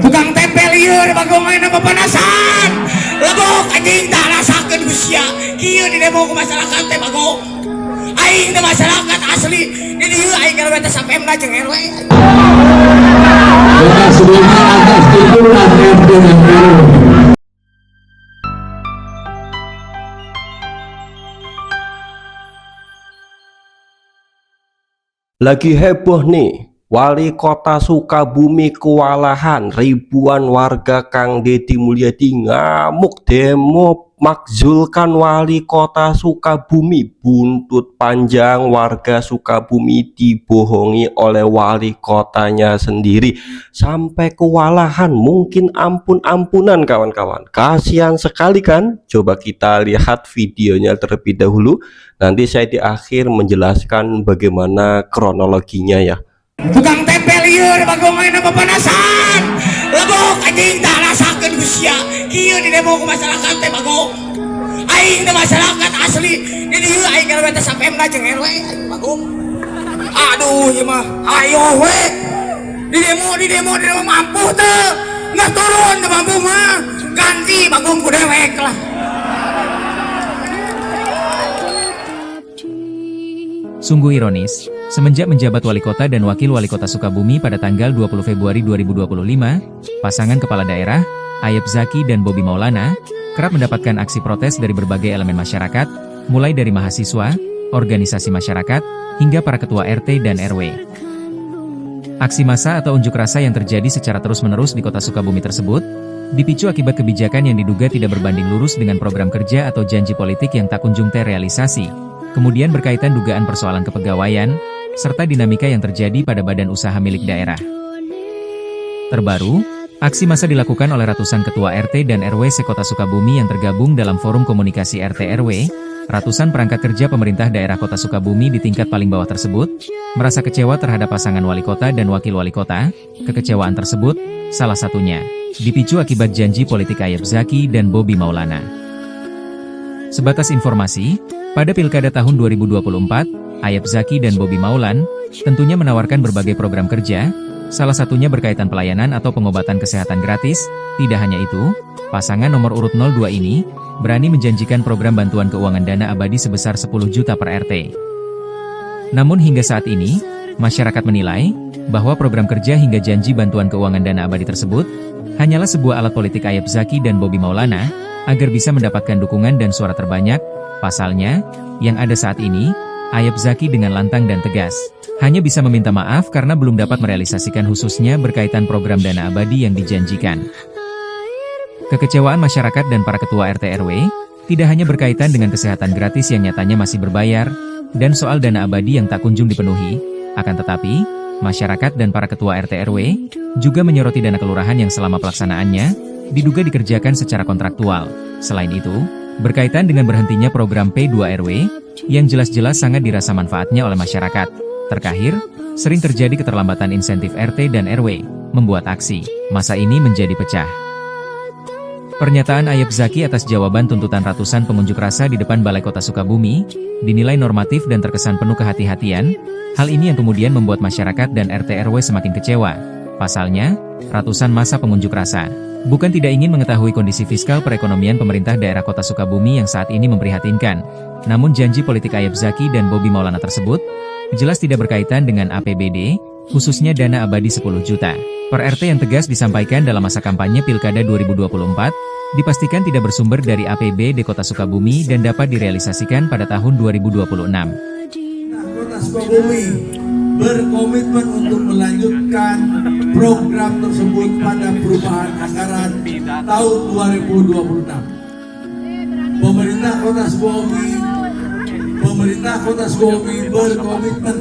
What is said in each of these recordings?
tukang tempel lieur bagong main nama panasan lebok anjing tak rasakan usia kieu di demo ke masyarakat teh bagong aing teh masyarakat asli di dieu aing kalau beta sampai mna jeung RW sebelumnya atas titulan RT dan RW. Lagi heboh nih, Wali Kota Sukabumi kewalahan, ribuan warga Kang Deddy Mulyadi ngamuk demo makzulkan Wali Kota Sukabumi. Buntut panjang, warga Sukabumi dibohongi oleh wali kotanya sendiri sampai kewalahan, mungkin ampun-ampunan kawan-kawan. Kasihan sekali kan? Coba kita lihat videonya terlebih dahulu, nanti saya di akhir menjelaskan bagaimana kronologinya ya. tukang tempel lieur bagong main nama panasan lebok anjing tak rasakan usia kieu di demo ke masyarakat teh bagong aing teh masyarakat asli di dieu aing kalau beta sampai mna jeung RW bagong aduh ieu mah ayo we di demo mampu teh nggak turun teh mampu mah ganti bagong ku dewek lah. Sungguh ironis, semenjak menjabat wali kota dan wakil wali kota Sukabumi pada tanggal 20 Februari 2025, pasangan kepala daerah, Ayep Zaki dan Bobi Maulana, kerap mendapatkan aksi protes dari berbagai elemen masyarakat, mulai dari mahasiswa, organisasi masyarakat, hingga para ketua RT dan RW. Aksi massa atau unjuk rasa yang terjadi secara terus-menerus di kota Sukabumi tersebut, dipicu akibat kebijakan yang diduga tidak berbanding lurus dengan program kerja atau janji politik yang tak kunjung terrealisasi. Kemudian berkaitan dugaan persoalan kepegawaian, serta dinamika yang terjadi pada badan usaha milik daerah. Terbaru, aksi massa dilakukan oleh ratusan ketua RT dan RW sekota Sukabumi yang tergabung dalam forum komunikasi RT/RW. Ratusan perangkat kerja pemerintah daerah kota Sukabumi di tingkat paling bawah tersebut, merasa kecewa terhadap pasangan wali kota dan wakil wali kota. Kekecewaan tersebut, salah satunya, dipicu akibat janji politik Ayep Zaki dan Bobi Maulana. Sebatas informasi, pada Pilkada tahun 2024, Ayep Zaki dan Bobi Maulan tentunya menawarkan berbagai program kerja, salah satunya berkaitan pelayanan atau pengobatan kesehatan gratis. Tidak hanya itu, pasangan nomor urut 02 ini berani menjanjikan program bantuan keuangan dana abadi sebesar 10 juta per RT. Namun hingga saat ini, masyarakat menilai bahwa program kerja hingga janji bantuan keuangan dana abadi tersebut hanyalah sebuah alat politik Ayep Zaki dan Bobi Maulana agar bisa mendapatkan dukungan dan suara terbanyak. Pasalnya, yang ada saat ini, Ayep Zaki dengan lantang dan tegas hanya bisa meminta maaf karena belum dapat merealisasikan khususnya berkaitan program dana abadi yang dijanjikan. Kekecewaan masyarakat dan para ketua RT/RW tidak hanya berkaitan dengan kesehatan gratis yang nyatanya masih berbayar, dan soal dana abadi yang tak kunjung dipenuhi, akan tetapi, masyarakat dan para ketua RT/RW juga menyoroti dana kelurahan yang selama pelaksanaannya diduga dikerjakan secara kontraktual. Selain itu, berkaitan dengan berhentinya program P2RW, yang jelas-jelas sangat dirasa manfaatnya oleh masyarakat. Terakhir, sering terjadi keterlambatan insentif RT dan RW, membuat aksi massa ini menjadi pecah. Pernyataan Ayep Zaki atas jawaban tuntutan ratusan pengunjuk rasa di depan Balai Kota Sukabumi, dinilai normatif dan terkesan penuh kehati-hatian. Hal ini yang kemudian membuat masyarakat dan RT/RW semakin kecewa. Pasalnya, ratusan massa pengunjuk rasa bukan tidak ingin mengetahui kondisi fiskal perekonomian pemerintah daerah kota Sukabumi yang saat ini memprihatinkan. Namun janji politik Ayep Zaki dan Bobi Maulana tersebut jelas tidak berkaitan dengan APBD, khususnya dana abadi 10 juta per RT yang tegas disampaikan dalam masa kampanye Pilkada 2024, dipastikan tidak bersumber dari APBD Kota Sukabumi dan dapat direalisasikan pada tahun 2026. Kota Sukabumi berkomitmen untuk melanjutkan program tersebut pada perubahan anggaran tahun 2026. Pemerintah Kota Sukabumi berkomitmen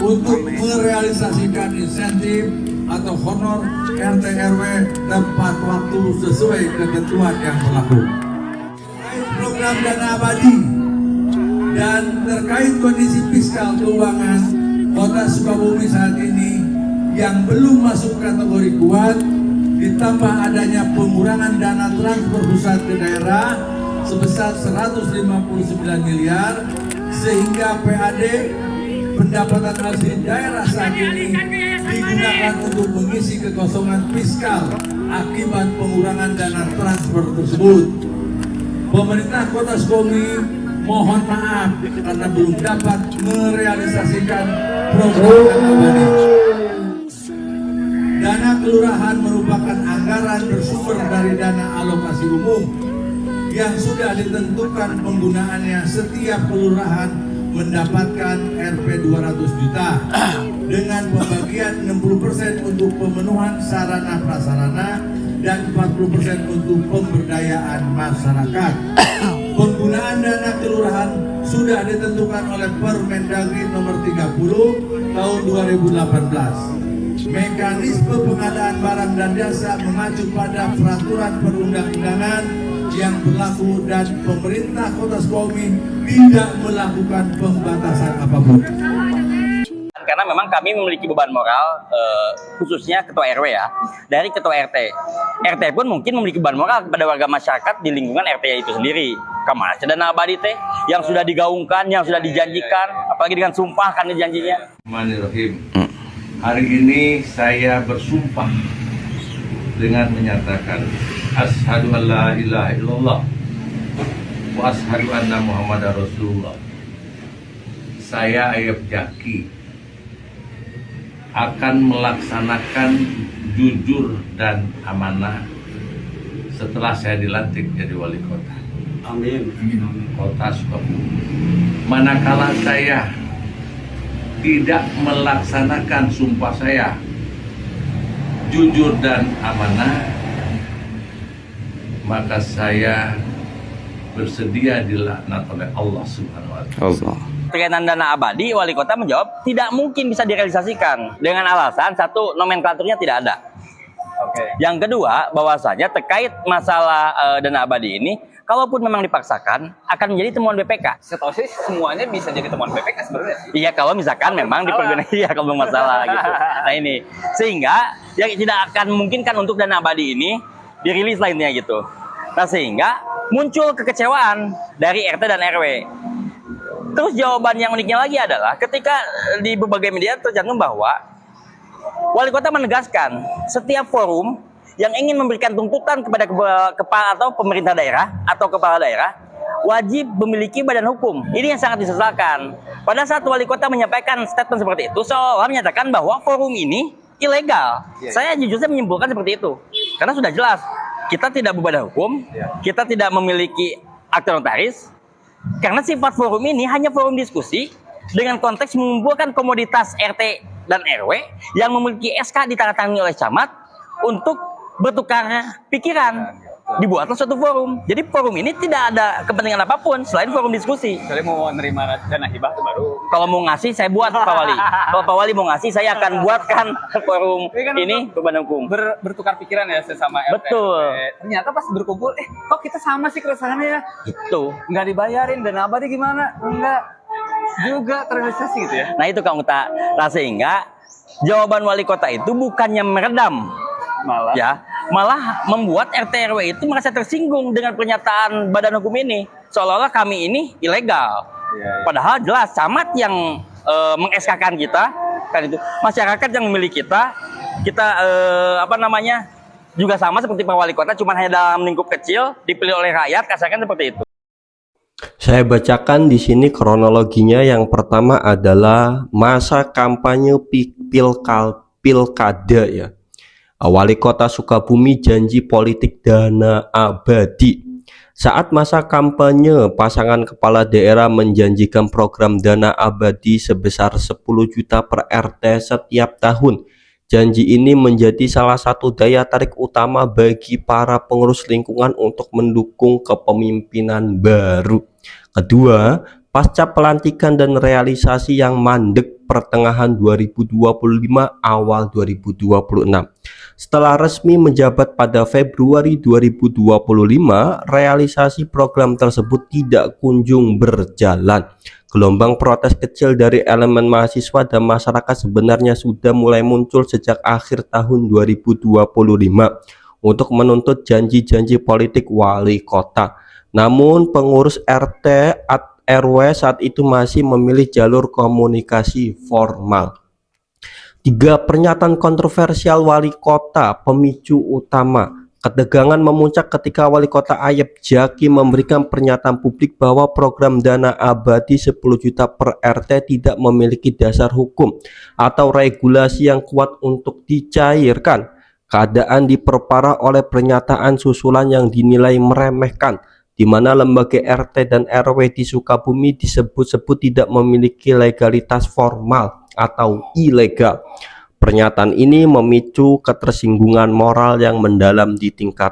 untuk merealisasikan insentif atau honor RT/RW tepat waktu sesuai ketentuan yang berlaku. Terkait program dana abadi dan terkait kondisi fiskal keuangan Kota Sukabumi saat ini yang belum masuk kategori kuat, ditambah adanya pengurangan dana transfer pusat ke daerah sebesar 159 miliar, sehingga PAD pendapatan asli daerah saat ini digunakan untuk mengisi kekosongan fiskal akibat pengurangan dana transfer tersebut. Pemerintah Kota Sukabumi mohon maaf karena belum dapat merealisasikan program Dana Abadi. Dana kelurahan merupakan anggaran bersumber dari dana alokasi umum yang sudah ditentukan penggunaannya. Setiap kelurahan mendapatkan Rp 200 juta dengan pembagian 60% untuk pemenuhan sarana prasarana dan 40% untuk pemberdayaan masyarakat. Penggunaan dana kelurahan sudah ditentukan oleh Permendagri nomor 30 tahun 2018. Mekanisme pengadaan barang dan jasa mengacu pada peraturan perundang-undangan yang berlaku dan pemerintah Kota Sukabumi tidak melakukan pembatasan apapun. Karena memang kami memiliki beban moral, khususnya ketua RW ya, dari ketua RT. RT pun mungkin memiliki beban moral kepada warga masyarakat di lingkungan RT itu sendiri. Kemana dana abadi teh yang sudah digaungkan, yang sudah dijanjikan, apalagi dengan sumpah kan janjinya. Bismillahirrahmanirrahim. Hari ini saya bersumpah dengan menyatakan asyhadu an la ilaha illallah wa asyhadu anna muhammadar rasulullah. Saya Ayub Zaki akan melaksanakan jujur dan amanah setelah saya dilantik jadi wali kota. Amin. Kota Sukabumi. Manakala saya tidak melaksanakan sumpah saya jujur dan amanah, maka saya bersedia dilaknat oleh Allah Subhanahu wa Ta'ala. Perkenan dana abadi, wali kota menjawab tidak mungkin bisa direalisasikan dengan alasan satu, nomenklaturnya tidak ada. Yang kedua, bahwasanya terkait masalah dana abadi ini, kalaupun memang dipaksakan akan menjadi temuan BPK. Setahu sih semuanya bisa jadi temuan BPK sebenarnya. Iya, kalau misalkan memang dipergunakan, iya kalau masalah gitu. Nah ini, sehingga yang tidak akan memungkinkan untuk dana abadi ini dirilis lainnya gitu. Nah sehingga muncul kekecewaan dari RT dan RW. Terus jawaban yang uniknya lagi adalah ketika di berbagai media tercantum bahwa wali kota menegaskan setiap forum yang ingin memberikan tuntutan kepada kepala atau pemerintah daerah atau kepala daerah wajib memiliki badan hukum. Ini yang sangat disesalkan. Pada saat wali kota menyampaikan statement seperti itu, seolah menyatakan bahwa forum ini ilegal. Saya jujur saja menyimpulkan seperti itu. Karena sudah jelas, kita tidak berbadan hukum, kita tidak memiliki akte notaris, karena sifat forum ini hanya forum diskusi dengan konteks mengumpulkan komoditas RT dan RW yang memiliki SK ditandatangani oleh camat untuk bertukar pikiran. Dibuatlah suatu forum. Jadi forum ini tidak ada kepentingan apapun selain forum diskusi. Kalau mau nerima dana hibah itu baru. Kalau mau ngasih saya buat Pak Wali. Kalau Pak Wali mau ngasih saya akan buatkan forum ini berbadan hukum. Bertukar pikiran ya sesama RT. Betul. Ternyata pas berkumpul, kok kita sama sih keresahannya ya? Itu. Nggak dibayarin, dana abadi gimana? Enggak juga terrealisasi gitu ya. Nah itu Kang Uta. Nah sehingga jawaban wali kota itu bukannya meredam, malah membuat RT RW itu merasa tersinggung dengan pernyataan badan hukum ini, seolah-olah kami ini ilegal. Padahal jelas camat yang meng-SK-kan kita, kan itu masyarakat yang memilih kita juga sama seperti Pak Wali Kota, cuma hanya dalam lingkup kecil dipilih oleh rakyat, kasarkan seperti itu. Saya bacakan di sini kronologinya. Yang pertama adalah masa kampanye pilkada ya. Wali Kota Sukabumi janji politik dana abadi. Saat masa kampanye, pasangan kepala daerah menjanjikan program dana abadi sebesar 10 juta per RT setiap tahun. Janji ini menjadi salah satu daya tarik utama bagi para pengurus lingkungan untuk mendukung kepemimpinan baru. Kedua, pasca pelantikan dan realisasi yang mandek pertengahan 2025 awal 2026. Setelah resmi menjabat pada Februari 2025, realisasi program tersebut tidak kunjung berjalan. Gelombang protes kecil dari elemen mahasiswa dan masyarakat sebenarnya sudah mulai muncul sejak akhir tahun 2025 untuk menuntut janji-janji politik wali kota. Namun pengurus RT RW saat itu masih memilih jalur komunikasi formal. 3. Pernyataan kontroversial wali kota pemicu utama. Ketegangan memuncak ketika Wali Kota Ayep Zaki memberikan pernyataan publik bahwa program dana abadi 10 juta per RT tidak memiliki dasar hukum atau regulasi yang kuat untuk dicairkan. Keadaan diperparah oleh pernyataan susulan yang dinilai meremehkan, di mana lembaga RT dan RW di Sukabumi disebut-sebut tidak memiliki legalitas formal atau ilegal. Pernyataan ini memicu ketersinggungan moral yang mendalam di tingkat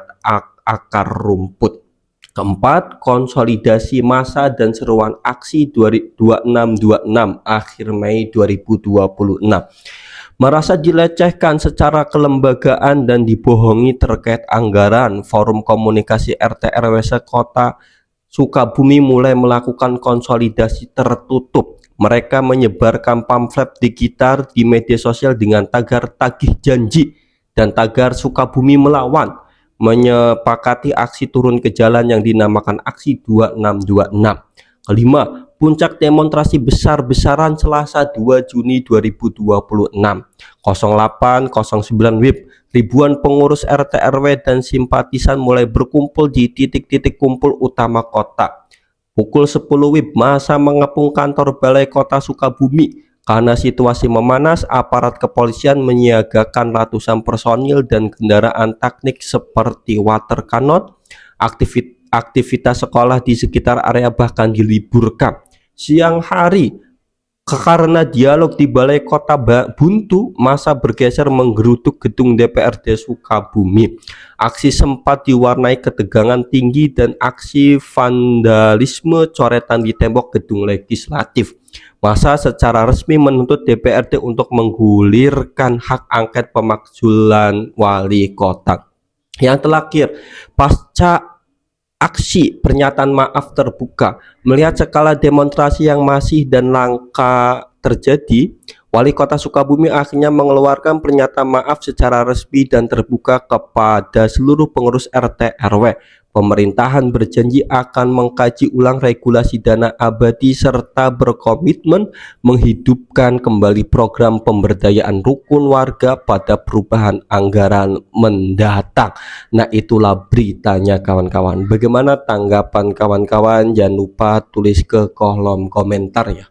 akar rumput. Keempat, konsolidasi massa dan seruan aksi 2626 akhir Mei 2026. Merasa dilecehkan secara kelembagaan dan dibohongi terkait anggaran, Forum Komunikasi RT RW Sekota Sukabumi mulai melakukan konsolidasi tertutup. Mereka menyebarkan pamflet digital di media sosial dengan tagar tagih janji dan tagar Sukabumi melawan, menyepakati aksi turun ke jalan yang dinamakan aksi 2626. Kelima, puncak demonstrasi besar-besaran Selasa 2 Juni 2026. 0809 WIB, ribuan pengurus RT RW dan simpatisan mulai berkumpul di titik-titik kumpul utama kota. Pukul 10 WIB, massa mengepung kantor Balai Kota Sukabumi. Karena situasi memanas, aparat kepolisian menyiagakan ratusan personil dan kendaraan teknik seperti water cannon. Aktivitas sekolah di sekitar area bahkan diliburkan. Siang hari, karena dialog di Balai Kota buntu, massa bergeser menggeruduk gedung DPRD Sukabumi. Aksi sempat diwarnai ketegangan tinggi dan aksi vandalisme coretan di tembok gedung legislatif. Massa secara resmi menuntut DPRD untuk menggulirkan hak angket pemakzulan wali kota. Yang terakhir, pasca aksi pernyataan maaf terbuka, melihat skala demonstrasi yang masih dan langka terjadi, Wali Kota Sukabumi akhirnya mengeluarkan pernyataan maaf secara resmi dan terbuka kepada seluruh pengurus RT RW. Pemerintahan berjanji akan mengkaji ulang regulasi dana abadi serta berkomitmen menghidupkan kembali program pemberdayaan rukun warga pada perubahan anggaran mendatang. Nah, itulah beritanya kawan-kawan. Bagaimana tanggapan kawan-kawan? Jangan lupa tulis ke kolom komentar ya.